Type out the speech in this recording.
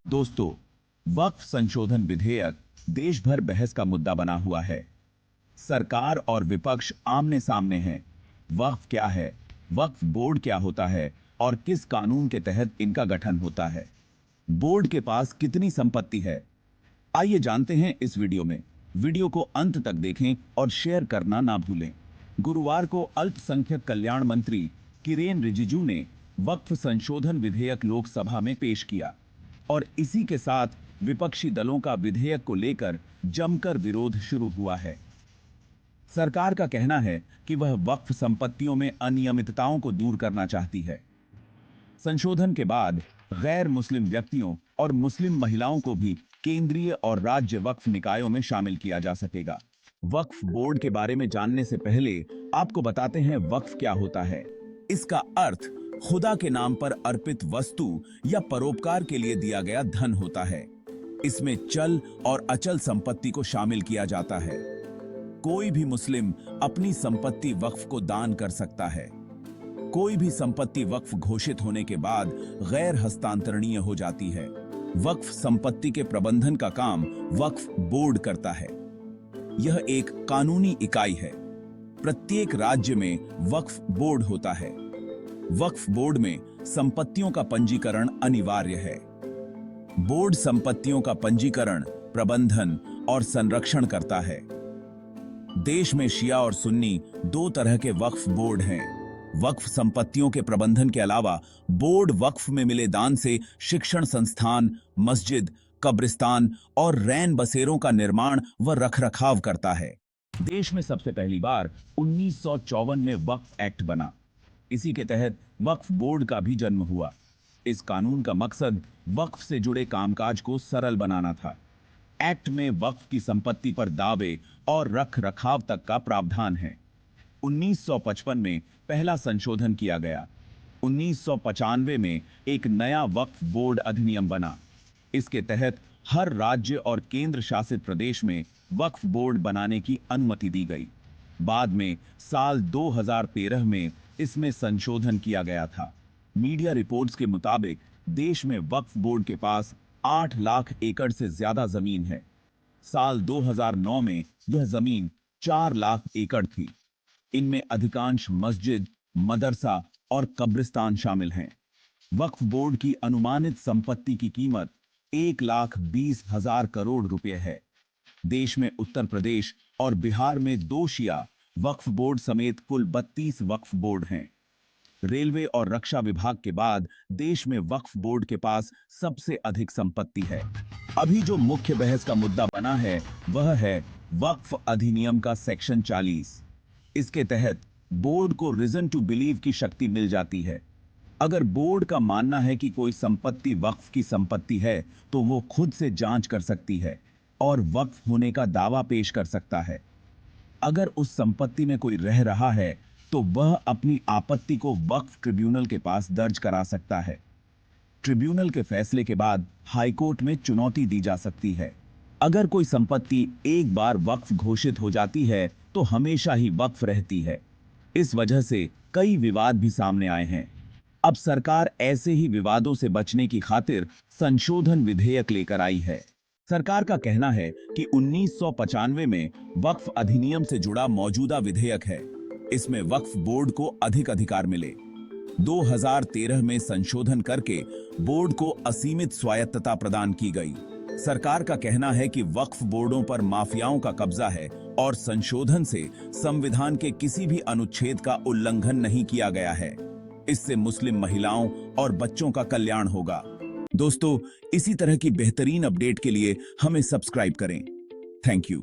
दोस्तों, वक्फ संशोधन विधेयक देश भर बहस का मुद्दा बना हुआ है। सरकार और विपक्ष आमने सामने हैं। वक्फ क्या है, वक्फ बोर्ड क्या होता है और किस कानून के तहत इनका गठन होता है। बोर्ड के पास कितनी संपत्ति है, आइए जानते हैं इस वीडियो में। वीडियो को अंत तक देखें और शेयर करना ना भूलें। गुरुवार को अल्पसंख्यक कल्याण मंत्री किरेन रिजिजू ने वक्फ संशोधन विधेयक लोकसभा में पेश किया और इसी के साथ विपक्षी दलों का विधेयक को लेकर जमकर विरोध शुरू हुआ है। सरकार का कहना है कि वह वक्फ संपत्तियों में अनियमितताओं को दूर करना चाहती है। संशोधन के बाद गैर मुस्लिम व्यक्तियों और मुस्लिम महिलाओं को भी केंद्रीय और राज्य वक्फ निकायों में शामिल किया जा सकेगा। वक्फ बोर्ड के बारे में जानने से पहले आपको बताते हैं वक्फ क्या होता है। इसका अर्थ खुदा के नाम पर अर्पित वस्तु या परोपकार के लिए दिया गया धन होता है। इसमें चल और अचल संपत्ति को शामिल किया जाता है। कोई भी मुस्लिम अपनी संपत्ति वक्फ को दान कर सकता है। कोई भी संपत्ति वक्फ घोषित होने के बाद गैर हस्तांतरणीय हो जाती है। वक्फ संपत्ति के प्रबंधन का काम वक्फ बोर्ड करता है। यह एक कानूनी इकाई है। प्रत्येक राज्य में वक्फ बोर्ड होता है। वक्फ बोर्ड में संपत्तियों का पंजीकरण अनिवार्य है। बोर्ड संपत्तियों का पंजीकरण, प्रबंधन और संरक्षण करता है। देश में शिया और सुन्नी दो तरह के वक्फ बोर्ड हैं। वक्फ संपत्तियों के प्रबंधन के अलावा बोर्ड वक्फ में मिले दान से शिक्षण संस्थान, मस्जिद, कब्रिस्तान और रैन बसेरों का निर्माण व रखरखाव करता है। देश में सबसे पहली बार 1954 में वक्फ एक्ट बना। इसी के तहत वक्फ बोर्ड का भी जन्म हुआ। इस कानून का मकसद वक्फ से जुड़े कामकाज को सरल बनाना था। एक्ट में वक्फ की संपत्ति पर दावे और रख रखाव तक का प्रावधान है। 1955 में पहला संशोधन किया गया। 1995 में एक नया वक्फ बोर्ड अधिनियम बना। इसके तहत हर राज्य और केंद्र शासित प्रदेश में वक्फ बोर्ड बनाने की अनुमति दी गई। बाद में साल 2013 में इसमें संशोधन किया गया था। मीडिया रिपोर्ट्स के मुताबिक देश में वक्फ बोर्ड के पास 8 लाख एकड़ से ज्यादा जमीन है। साल 2009 में यह जमीन 4 लाख एकड़ थी। इनमें अधिकांश मस्जिद, मदरसा और कब्रिस्तान शामिल हैं। वक्फ बोर्ड की अनुमानित संपत्ति की कीमत 1,20,000 करोड़ रुपए है। देश में उत्तर प्रदेश और बिहार में 2 शिया वक्फ बोर्ड समेत कुल 32 वक्फ बोर्ड हैं। रेलवे और रक्षा विभाग के बाद देश में वक्फ बोर्ड के पास सबसे अधिक संपत्ति है। अभी जो मुख्य बहस का मुद्दा बना है वह है वक्फ अधिनियम का सेक्शन 40। इसके तहत बोर्ड को रीजन टू बिलीव की शक्ति मिल जाती है। अगर बोर्ड का मानना है कि कोई संपत्ति वक्फ की संपत्ति है तो वो खुद से जांच कर सकती है और वक्फ होने का दावा पेश कर सकता है। अगर उस संपत्ति में कोई रह रहा है तो वह अपनी आपत्ति को वक्फ ट्रिब्यूनल के पास दर्ज करा सकता है। ट्रिब्यूनल के फैसले के बाद हाईकोर्ट में चुनौती दी जा सकती है। अगर कोई संपत्ति एक बार वक्फ घोषित हो जाती है तो हमेशा ही वक्फ रहती है। इस वजह से कई विवाद भी सामने आए हैं। अब सरकार ऐसे ही विवादों से बचने की खातिर संशोधन विधेयक लेकर आई है। सरकार का कहना है कि 1995 में वक्फ अधिनियम से जुड़ा मौजूदा विधेयक है। इसमें वक्फ बोर्ड को अधिक अधिकार मिले। 2013 में संशोधन करके बोर्ड को असीमित स्वायत्तता प्रदान की गई। सरकार का कहना है कि वक्फ बोर्डों पर माफियाओं का कब्जा है और संशोधन से संविधान के किसी भी अनुच्छेद का उल्लंघन नहीं किया गया है। इससे मुस्लिम महिलाओं और बच्चों का कल्याण होगा। दोस्तों, इसी तरह की बेहतरीन अपडेट के लिए हमें सब्सक्राइब करें। Thank you.